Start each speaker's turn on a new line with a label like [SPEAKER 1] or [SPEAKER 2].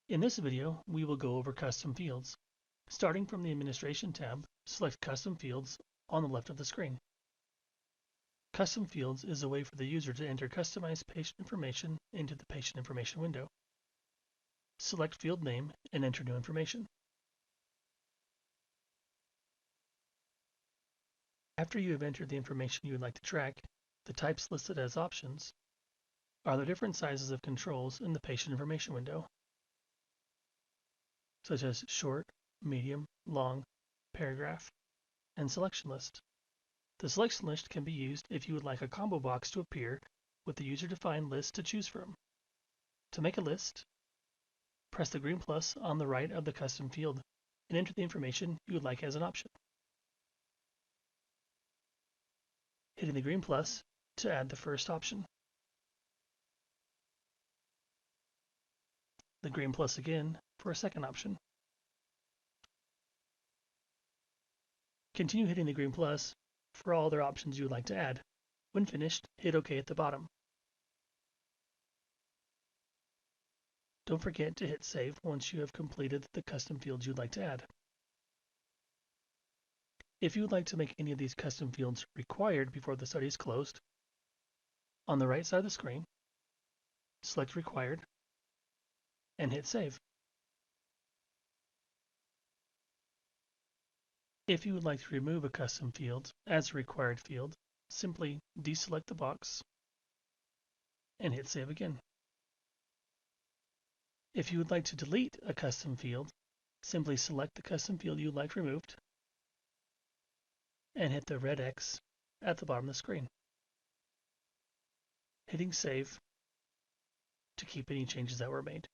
[SPEAKER 1] In this video, we will go over custom fields. Starting from the Administration tab, select Custom Fields on the left of the screen. Custom Fields is a way for the user to enter customized patient information into the Patient Information window. Select field name and enter new information. After you have entered the information you would like to track, the types listed as options are the different sizes of controls in the Patient Information window, such as short, medium, long, paragraph, and selection list. The selection list can be used if you would like a combo box to appear with the user-defined list to choose from. To make a list, press the green plus on the right of the custom field and enter the information you would like as an option. Hitting the green plus to add the first option. The green plus again for a second option. Continue hitting the green plus for all other options you would like to add. When finished, hit OK at the bottom. Don't forget to hit save once you have completed the custom fields you'd like to add. If you would like to make any of these custom fields required before the study is closed, on the right side of the screen, select Required and hit Save. If you would like to remove a custom field as a required field, simply deselect the box and hit Save again. If you would like to delete a custom field, simply select the custom field you would like removed and hit the red X at the bottom of the screen. Hitting Save to keep any changes that were made.